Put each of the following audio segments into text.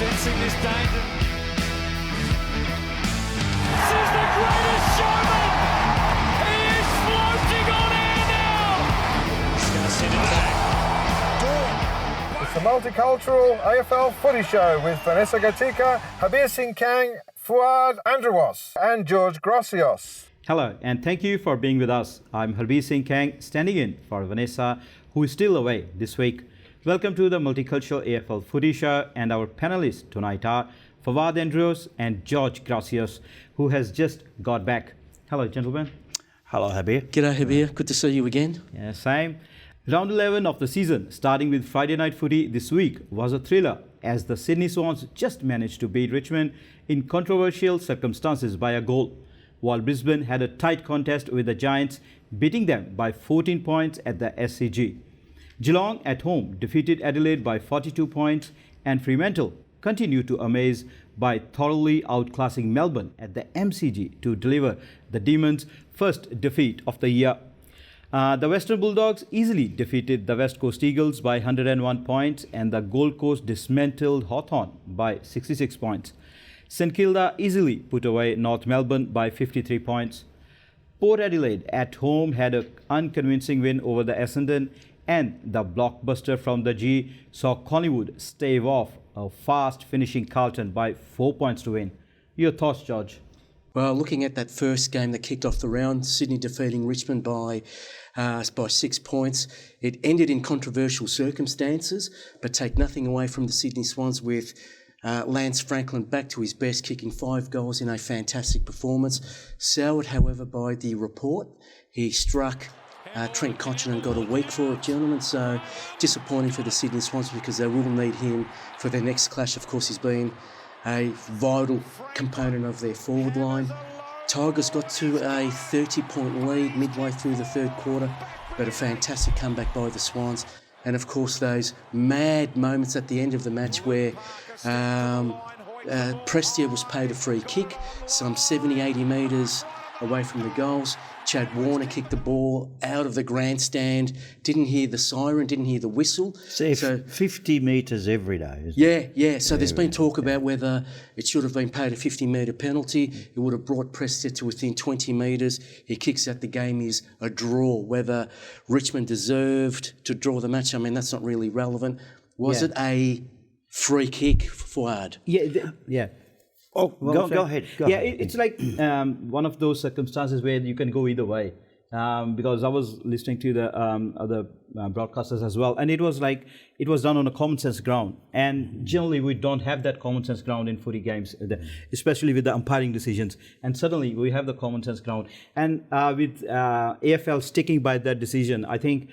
sensing this danger. This is the greatest showman! He is floating on air now! He's going to sit it back. It's the Multicultural AFL Footy Show with Vanessa Gatica, Habir Singh Kang, Fuad Andrewas and George Gracios. Hello, and thank you for being with us. I'm Harbir Singh Kang, standing in for Vanessa, who is still away this week. Welcome to the Multicultural AFL Footy Show, and our panelists tonight are Fuad Andrewas and George Gracios, who has just got back. Hello, gentlemen. Hello, Habir. G'day, Habir. Good to see you again. Yeah, same. Round 11 of the season, starting with Friday night footy this week, was a thriller as the Sydney Swans just managed to beat Richmond in controversial circumstances by a goal, while Brisbane had a tight contest with the Giants, beating them by 14 points at the SCG. Geelong at home defeated Adelaide by 42 points, and Fremantle continued to amaze by thoroughly outclassing Melbourne at the MCG to deliver the Demons' first defeat of the year. The Western Bulldogs easily defeated the West Coast Eagles by 101 points, and the Gold Coast dismantled Hawthorn by 66 points. St Kilda easily put away North Melbourne by 53 points. Port Adelaide at home had an unconvincing win over the Essendon, and the blockbuster from the G saw Collingwood stave off a fast finishing Carlton by 4 points to win. Your thoughts, George? Well, looking at that first game that kicked off the round, Sydney defeating Richmond by 6 points. It ended in controversial circumstances, but take nothing away from the Sydney Swans with Lance Franklin back to his best, kicking 5 goals in a fantastic performance. Soured, however, by the report. He struck Trent Cotchin and got a week for it, gentlemen. So disappointing for the Sydney Swans because they will need him for their next clash. Of course, he's been a vital component of their forward line. Tigers got to a 30-point lead midway through the third quarter, but a fantastic comeback by the Swans. And of course, those mad moments at the end of the match where Prestia was paid a free kick, some 70, 80 metres away from the goals. Chad Warner kicked the ball out of the grandstand, didn't hear the siren, didn't hear the whistle. So 50 metres every day, isn't it? Yeah. So there's been talk about whether it should have been paid a 50-metre penalty. It would have brought Prestia to within 20 metres. He kicks out, the game is a draw. Whether Richmond deserved to draw the match, I mean, that's not really relevant. Was it a free kick, Fuad? Yeah. Oh, go ahead. Go ahead. It's like one of those circumstances where you can go either way. Because I was listening to the other broadcasters as well, and it was done on a common sense ground. And generally, we don't have that common sense ground in footy games, especially with the umpiring decisions. And suddenly, we have the common sense ground. And with AFL sticking by that decision, I think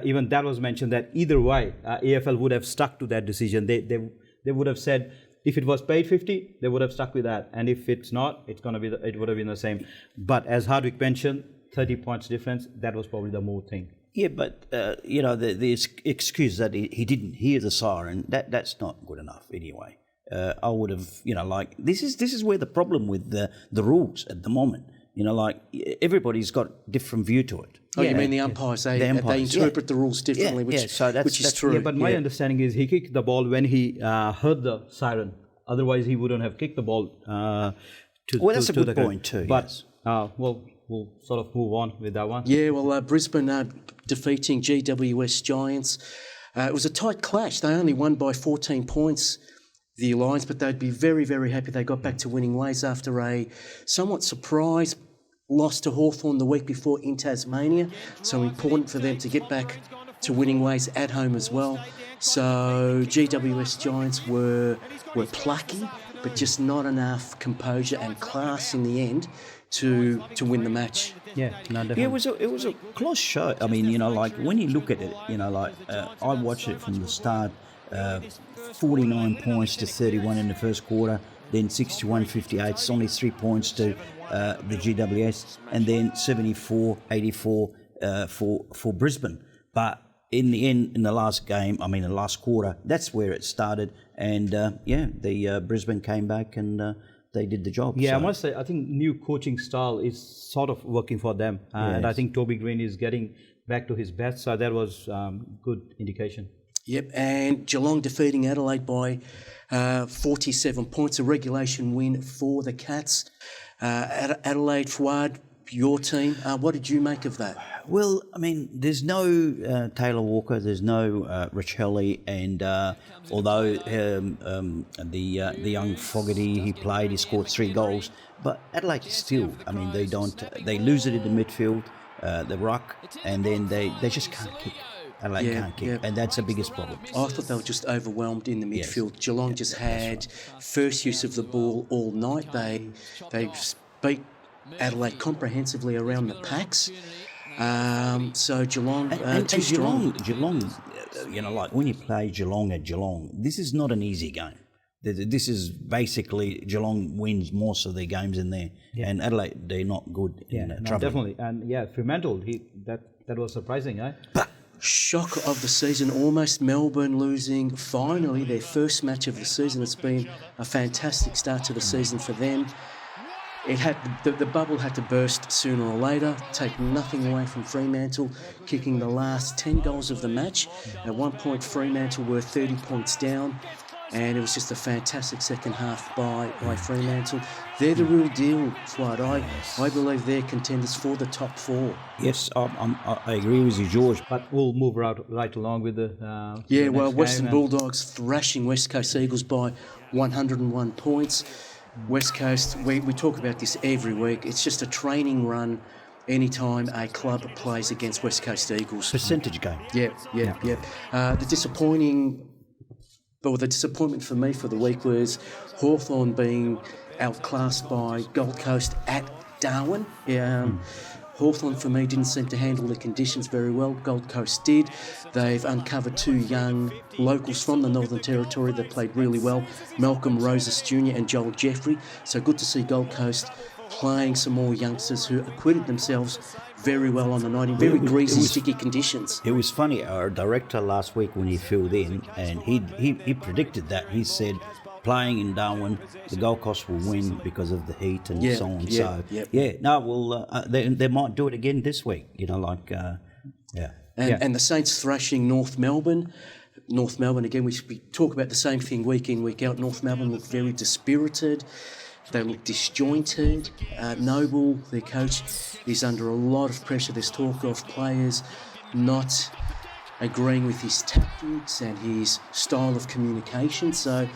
even that was mentioned that either way, AFL would have stuck to that decision. They would have said, if it was paid 50, they would have stuck with that. And if it's not, it would have been the same. But as Hardwick mentioned, 30 points difference, that was probably the more thing. Yeah, but, the excuse that he didn't hear the siren, that's not good enough anyway. I would have, this is where the problem with the rules at the moment. Everybody's got different view to it. Oh, you mean the umpires? They interpret the rules differently, which is true. Yeah, but my understanding is he kicked the ball when he heard the siren. Otherwise, he wouldn't have kicked the ball that's a good point too. But, we'll sort of move on with that one. Yeah, well, Brisbane defeating GWS Giants. It was a tight clash. They only won by 14 points, the Lions, but they'd be very, very happy they got back to winning ways after a somewhat surprise loss to Hawthorn the week before in Tasmania. So important for them to get back to winning ways at home as well. So GWS Giants were plucky, but just not enough composure and class in the end to win the match. Yeah, no, definitely. Yeah, it was a close show. I mean, when you look at it, I watched it from the start. 49 points to 31 in the first quarter, then 61-58. It's only 3 points to the GWS, and then 74-84 for Brisbane. But in the end, in the last quarter, that's where it started. And the Brisbane came back and they did the job. Yeah, so. I must say, I think new coaching style is sort of working for them. And I think Toby Green is getting back to his best. So that was good indication. Yep, and Geelong defeating Adelaide by 47 points, a regulation win for the Cats. Adelaide, Fuad, your team, what did you make of that? Well, I mean, there's no Taylor Walker, there's no Richelli, and although the young Fogarty, he played, he scored 3 goals, but Adelaide still, I mean, they lose it in the midfield, the ruck, and then they just can't kick. Adelaide can't kick, and that's the biggest problem. I thought they were just overwhelmed in the midfield. Yes. Geelong just had first use of the ball all night. They beat Adelaide comprehensively around the packs. So Geelong too strong. Geelong, you know, like when you play Geelong at Geelong, this is not an easy game. This is basically Geelong wins most of their games in there, and Adelaide, they're not good in trouble. Definitely, and Fremantle, that was surprising, eh? But shock of the season, almost Melbourne losing finally their first match of the season. It's been a fantastic start to the season for them. It had the bubble had to burst sooner or later. Take nothing away from Fremantle, kicking the last 10 goals of the match. At one point, Fremantle were 30 points down, and it was just a fantastic second half by Fremantle. They're the real deal, Floyd. I believe they're contenders for the top 4. Yes, I agree with you, George. But we'll move right along with the Western Bulldogs thrashing West Coast Eagles by 101 points. West Coast, we talk about this every week. It's just a training run anytime a club plays against West Coast Eagles. Percentage game. Yeah. The disappointment for me for the week was Hawthorn being outclassed by Gold Coast at Darwin. Hawthorn, for me, didn't seem to handle the conditions very well. Gold Coast did. They've uncovered 2 young locals from the Northern Territory that played really well, Malcolm Rosas Jr. and Joel Jeffrey. So good to see Gold Coast playing some more youngsters who acquitted themselves very well on the night in very greasy, sticky conditions. It was funny, our director last week when he filled in, and he predicted that. He said, playing in Darwin, the Gold Coast will win because of the heat and so on. They might do it again this week. You know, And the Saints thrashing North Melbourne. North Melbourne again. We talk about the same thing week in, week out. North Melbourne look very dispirited. They look disjointed. Noble, their coach, is under a lot of pressure. There's talk of players not agreeing with his tactics and his style of communication. So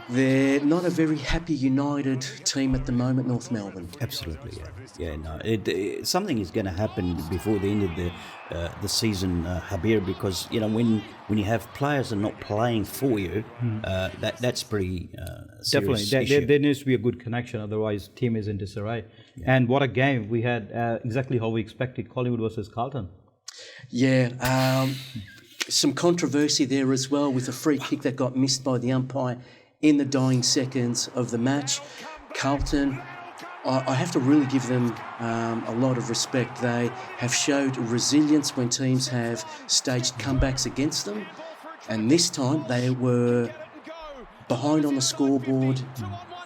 they're not a very happy, united team at the moment, North Melbourne. Absolutely, something is going to happen before the end of the season, Habir, because you know when you have players and not playing for you, that's pretty serious. Definitely, there needs to be a good connection. Otherwise, team is in disarray. Yeah. And what a game we had! Exactly how we expected. Collingwood versus Carlton. Some controversy there as well with a free kick that got missed by the umpire in the dying seconds of the match. Carlton, I have to really give them a lot of respect. They have showed resilience when teams have staged comebacks against them. And this time they were behind on the scoreboard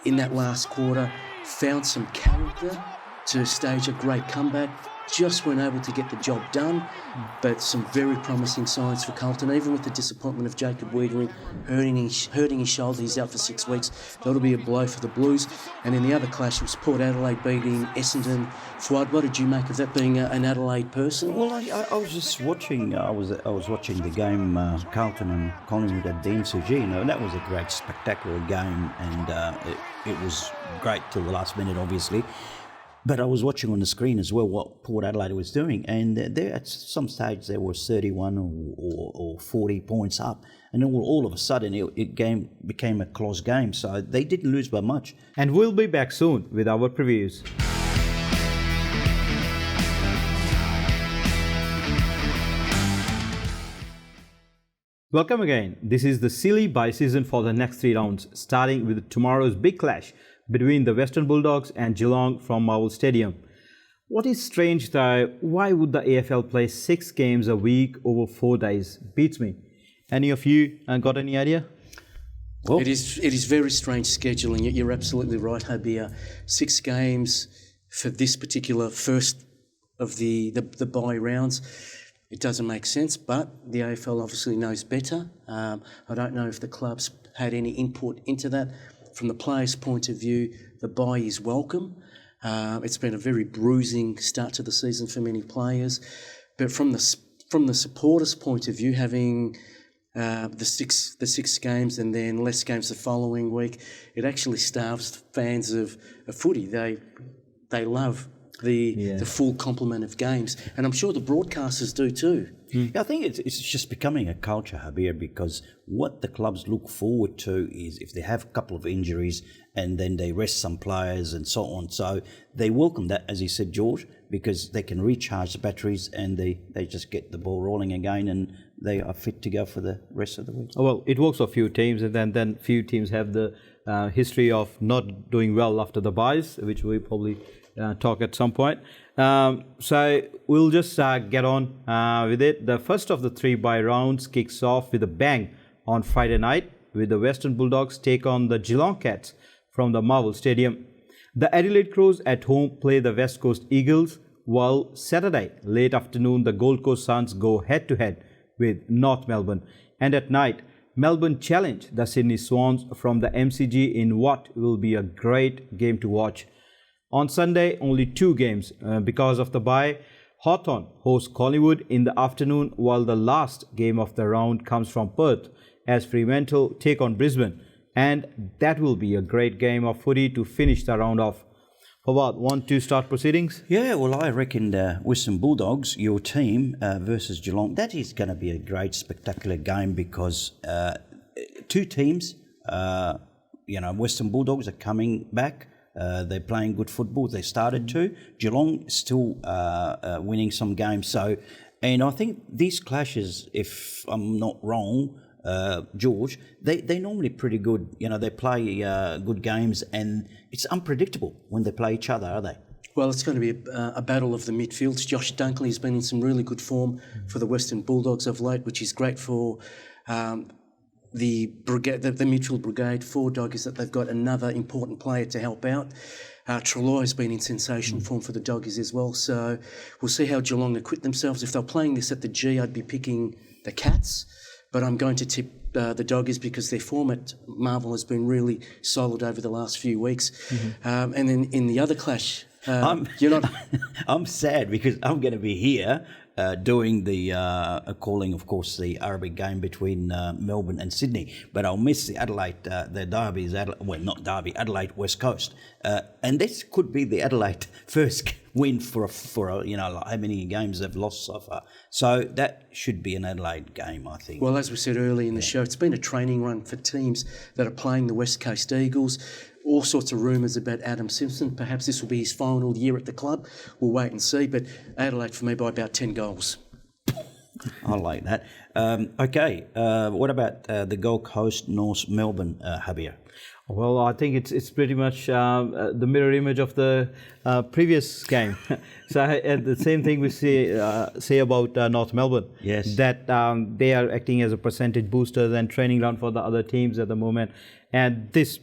in that last quarter, found some character to stage a great comeback, just weren't able to get the job done, but some very promising signs for Carlton, even with the disappointment of Jacob Wiedering hurting his shoulder. He's out for 6 weeks. That'll be a blow for the Blues. And in the other clash was Port Adelaide beating Essendon. Fuad, what did you make of that, being an Adelaide person? Well, I was just watching. I was watching the game, Carlton and Collingwood at the MCG. You know, that was a great, spectacular game, and it was great till the last minute, obviously. But I was watching on the screen as well what Port Adelaide was doing, and there at some stage there was 31 or 40 points up, and all of a sudden it became a close game, so they didn't lose by much. And we'll be back soon with our previews. Welcome again. This is the silly bye season for the next 3 rounds, starting with tomorrow's big clash between the Western Bulldogs and Geelong from Marvel Stadium. What is strange though, why would the AFL play 6 games a week over 4 days? Beats me. Any of you got any idea? Well, it is very strange scheduling. You're absolutely right, Habir. 6 games for this particular first of the bye rounds. It doesn't make sense, but the AFL obviously knows better. I don't know if the clubs had any input into that. From the players' point of view, the bye is welcome. It's been a very bruising start to the season for many players. But from the supporters' point of view, having the six games and then less games the following week, it actually starves fans of footy. They love the full complement of games, and I'm sure the broadcasters do too. I think it's just becoming a culture, Habir, because what the clubs look forward to is if they have a couple of injuries and then they rest some players and so on. So they welcome that, as you said, George, because they can recharge the batteries and they just get the ball rolling again and they are fit to go for the rest of the week. Well, it works for a few teams, and then few teams have the history of not doing well after the buys, which we probably talk at some point. So we'll just get on with it. The first of the 3 bye rounds kicks off with a bang on Friday night with the Western Bulldogs take on the Geelong Cats from the Marvel Stadium. The Adelaide Crows at home play the West Coast Eagles, while Saturday late afternoon the Gold Coast Suns go head-to-head with North Melbourne. And at night, Melbourne challenge the Sydney Swans from the MCG in what will be a great game to watch. On Sunday, only 2 games because of the bye. Hawthorn hosts Collingwood in the afternoon, while the last game of the round comes from Perth as Fremantle take on Brisbane. And that will be a great game of footy to finish the round off. Fawad, want to start proceedings? Yeah, well, I reckon Western Bulldogs, your team, versus Geelong, that is going to be a great, spectacular game because 2 teams, Western Bulldogs are coming back. They're playing good football. They started to. Geelong still winning some games. And I think these clashes, if I'm not wrong, George, they're normally pretty good. They play good games, and it's unpredictable when they play each other, are they? Well, it's going to be a battle of the midfields. Josh Dunkley has been in some really good form for the Western Bulldogs of late, which is great for the brigade, the midfield brigade for Doggies, that they've got another important player to help out. Treloar has been in sensational form for the Doggies as well. So we'll see how Geelong acquit themselves. If they're playing this at the G, I'd be picking the Cats. But I'm going to tip the Doggies because their form at Marvel has been really solid over the last few weeks. And then in the other clash, I'm sad because I'm going to be here doing the calling, of course, the Arabic game between Melbourne and Sydney. But I'll miss the Adelaide, the Derby's, not Derby, Adelaide West Coast. And this could be the Adelaide first win for how many games they've lost so far. So that should be an Adelaide game, I think. Well, as we said earlier in the show, it's been a training run for teams that are playing the West Coast Eagles. All sorts of rumours about Adam Simpson. Perhaps this will be his final year at the club. We'll wait and see. But Adelaide for me by about 10 goals. I like that. Okay, what about the Gold Coast North Melbourne, Habir? Well, I think it's pretty much the mirror image of the previous game. So the same thing we say about North Melbourne. Yes. That they are acting as a percentage boosters and training ground for the other teams at the moment. And this,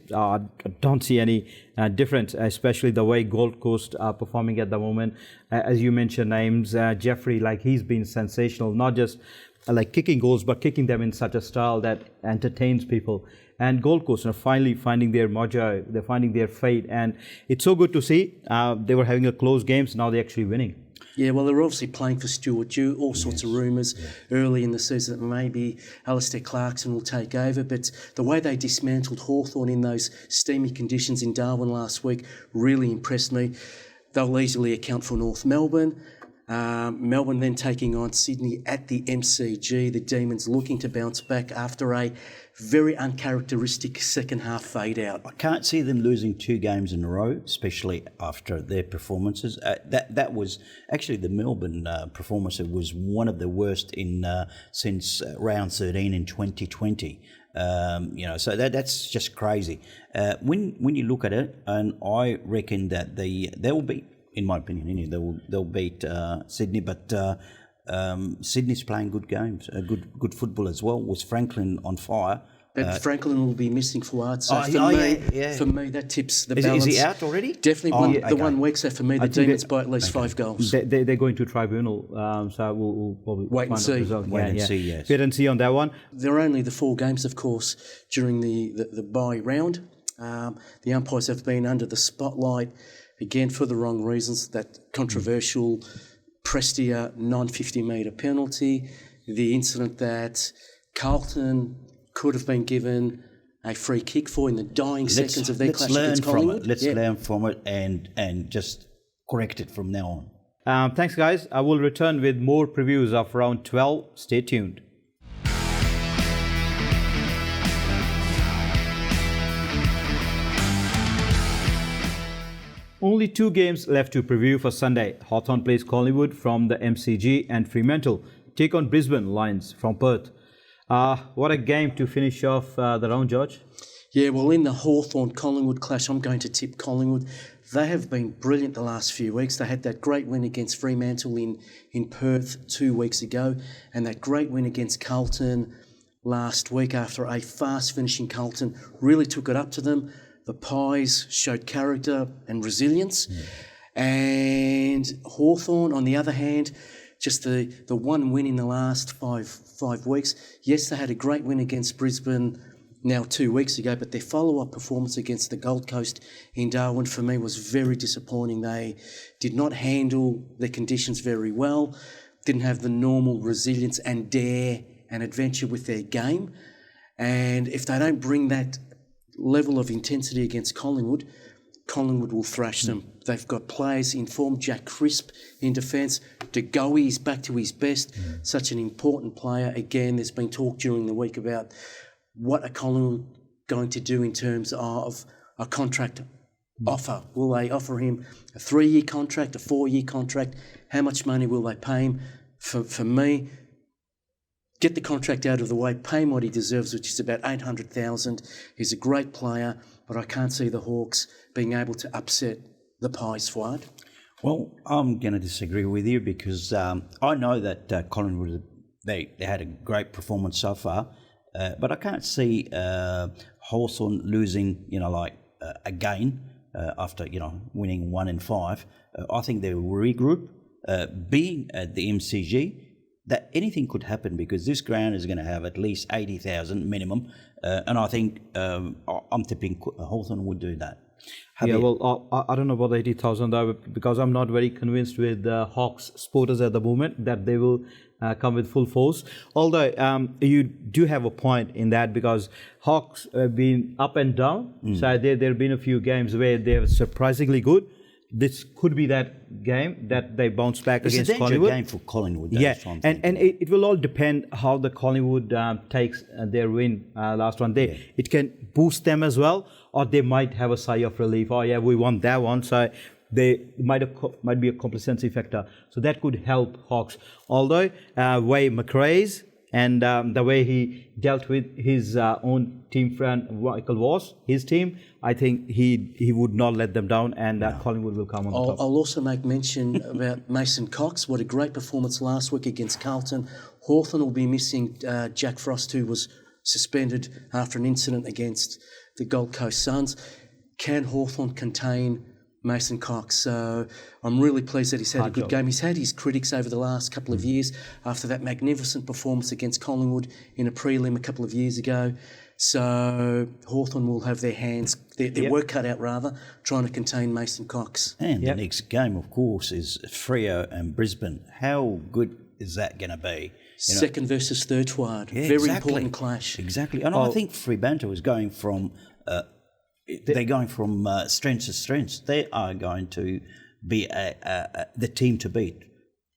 don't see any difference, especially the way Gold Coast are performing at the moment. As you mentioned names, Jeffrey, he's been sensational, not just kicking goals, but kicking them in such a style that entertains people. And Gold Coast are finally finding their mojo, they're finding their fate, and it's so good to see. They were having a close games, now they're actually winning. Yeah, well, they're obviously playing for Stuart Dew. All sorts of rumours early in the season that maybe Alistair Clarkson will take over, but the way they dismantled Hawthorn in those steamy conditions in Darwin last week really impressed me. They'll easily account for North Melbourne. Melbourne then taking on Sydney at the MCG. The Demons looking to bounce back after a very uncharacteristic second half fade out. I can't see them losing 2 games in a row, especially after their performances. That was actually the Melbourne performance. It was one of the worst since round 13 in 2020. So that's just crazy. When you look at it, and I reckon that they will beat, in my opinion, they'll beat Sydney, but Sydney's playing good games, good football as well. Was Franklin on fire? But Franklin will be missing Fuad. So for me, that tips the balance. Is he out already? Definitely 1 week. So for me, the Demons by at least 5 goals. They're going to tribunal, so we'll probably wait and see. Yes. Wait and see on that one. There are only the 4 games, of course, during the bye round. The umpires have been under the spotlight, again, for the wrong reasons. That controversial Prestia 950-metre penalty, the incident that Carlton could have been given a free kick for in the dying seconds of their clash against Collingwood. Let's learn from it and just correct it from now on. Thanks, guys. I will return with more previews of round 12. Stay tuned. Only 2 games left to preview for Sunday. Hawthorn plays Collingwood from the MCG and Fremantle take on Brisbane Lions from Perth. What a game to finish off the round, George. Yeah, well, in the Hawthorn-Collingwood clash, I'm going to tip Collingwood. They have been brilliant the last few weeks. They had that great win against Fremantle in Perth 2 weeks ago, and that great win against Carlton last week after a fast-finishing Carlton really took it up to them. The Pies showed character and resilience. And Hawthorn, on the other hand, just the one win in the last five weeks. Yes, they had a great win against Brisbane now 2 weeks ago, but their follow-up performance against the Gold Coast in Darwin for me was very disappointing. They did not handle the conditions very well, didn't have the normal resilience and dare and adventure with their game. And if they don't bring that level of intensity against Collingwood will thrash them. They've got players in form. Jack Crisp in defence. De Goey is back to his best. Such an important player. Again, there's been talk during the week about what are Collingwood going to do in terms of a contract offer. Will they offer him a 3-year contract, a 4-year contract? How much money will they pay him? For me, get the contract out of the way, pay him what he deserves, which is about $800,000. He's a great player, but I can't see the Hawks being able to upset the Pies, Fuad. Well, I'm going to disagree with you because I know that Collingwood, they had a great performance so far, but I can't see Hawthorn losing, again after, winning 1 and 5. I think they will regroup. Being at the MCG, that anything could happen because this ground is going to have at least 80,000 minimum, and I think I'm tipping Hawthorn would do that. I don't know about 80,000 though, because I'm not very convinced with Hawks supporters at the moment that they will come with full force. Although you do have a point in that because Hawks have been up and down. So there have been a few games where they're surprisingly good. This could be that game that they bounce back against Collingwood. It's a game for Collingwood. And it will all depend how the Collingwood takes their win last one day. It can boost them as well, or they might have a sigh of relief. Oh yeah, we won that one, so they might be a complacency factor. So that could help Hawks. Although way McRae's and the way he dealt with his own team friend Michael Voss, his team, I think he would not let them down, and Collingwood will come on top. I'll also make mention about Mason Cox. What a great performance last week against Carlton. Hawthorn will be missing Jack Frost, who was suspended after an incident against the Gold Coast Suns. Can Hawthorn contain Mason Cox? So I'm really pleased that he's had a good game. He's had his critics over the last couple of years after that magnificent performance against Collingwood in a prelim a couple of years ago. So Hawthorn will have their work cut out, trying to contain Mason Cox. And the next game, of course, is Freo and Brisbane. How good is that going to be? Second versus third, Fuad. Very important clash. Exactly. And I think Fremantle is going from they're going from strength to strength. They are going to be the team to beat.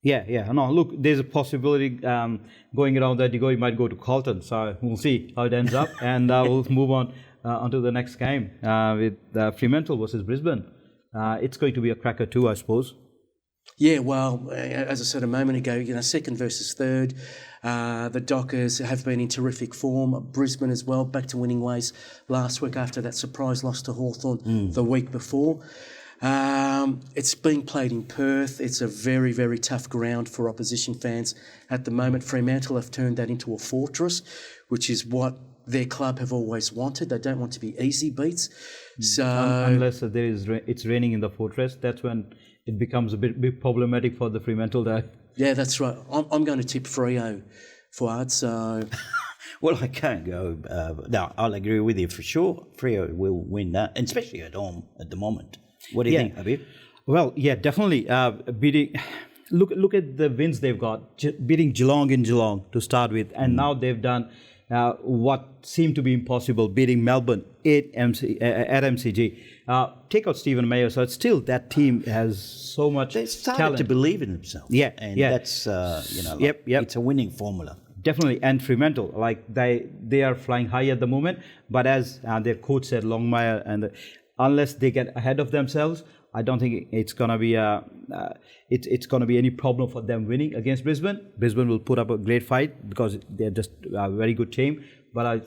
Yeah. No, look, there's a possibility going around that you might go to Carlton. So we'll see how it ends up. And we'll move on onto the next game with Fremantle versus Brisbane. It's going to be a cracker too, I suppose. Yeah, well, as I said a moment ago, second versus third. The Dockers have been in terrific form. Brisbane as well, back to winning ways last week after that surprise loss to Hawthorn the week before. It's being played in Perth. It's a very, very tough ground for opposition fans at the moment. Fremantle have turned that into a fortress, which is what their club have always wanted. They don't want to be easy beats. So unless it's raining in the fortress, that's when it becomes a bit problematic for the Fremantle there. Yeah, that's right. I'm going to tip Freo, Fuad. So Well, I can't go. No, I'll agree with you for sure. Freo will win that, and especially at home at the moment. What do you think, Habib? Well, yeah, definitely. Beating. Look at the wins they've got. Beating Geelong in Geelong to start with, and now they've done what seemed to be impossible, beating Melbourne at MCG. Take out Stephen Mayer, so it's still that team has so much They started talent. to believe in themselves. Yeah, and yeah. that's Yep. it's a winning formula. Definitely, and Fremantle, like they are flying high at the moment. But as their coach said, Longmire, and unless they get ahead of themselves, I don't think it's gonna be it's gonna be any problem for them winning against Brisbane. Brisbane will put up a great fight because they're just a very good team. But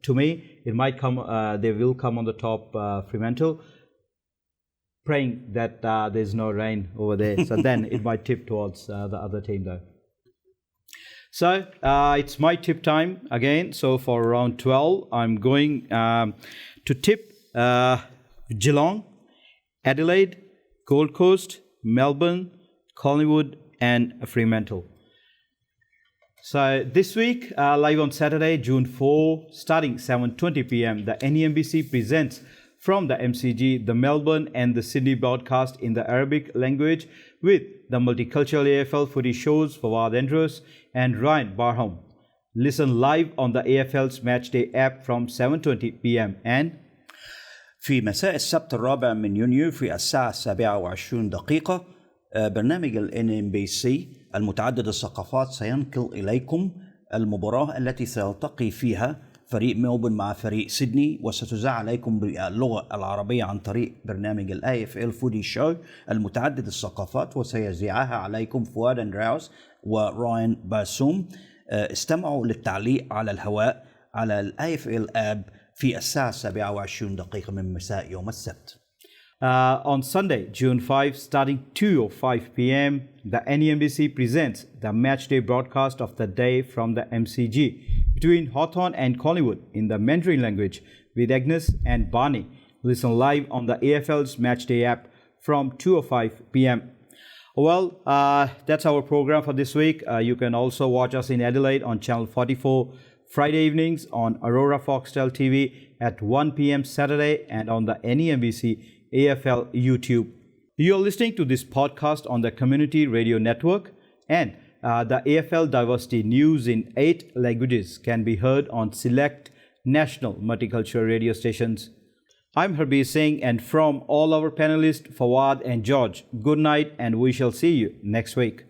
to me, it might come. They will come on the top, Fremantle. Praying that there's no rain over there, so then it might tip towards the other team though. So it's my tip time again. So for round 12, I'm going to tip Geelong, Adelaide, Gold Coast, Melbourne, Collingwood, and Fremantle. So this week, live on Saturday, June 4, starting 7:20 p.m., the NEMBC presents from the MCG, the Melbourne and the Sydney broadcast in the Arabic language with the Multicultural AFL footy shows Fawad Andrews and Ryan Barham. Listen live on the AFL's Matchday app from 7:20 p.m. and في مساء السبت 4 من يونيو في الساعة 27 برنامج ال NEMBC المتعدد الثقافات سينقل إليكم المباراة التي سيلتقي فيها فريق ملبورن مع فريق سيدني، وستذاع عليكم باللغة العربية عن طريق برنامج ال AFL Footy Show المتعدد الثقافات، وسيذيعها عليكم فؤاد أندراوس وراين باسوم. استمعوا للتعليق على الهواء على ال AFL App في الساعة 27 من مساء يوم السبت. On Sunday, June 5, starting 2:05 p.m., the NEMBC presents the Matchday broadcast of the day from the MCG between Hawthorn and Collingwood in the Mandarin language with Agnes and Barney. Listen live on the AFL's Matchday app from 2:05 p.m. Well, that's our program for this week. You can also watch us in Adelaide on Channel 44 Friday evenings, on Aurora Foxtel TV at 1 p.m. Saturday, and on the NEMBC AFL YouTube. You're listening to this podcast on the Community Radio Network, and the AFL Diversity News in 8 languages can be heard on select national multicultural radio stations. I'm Harbir Singh, and from all our panelists, Fawad and George, good night, and we shall see you next week.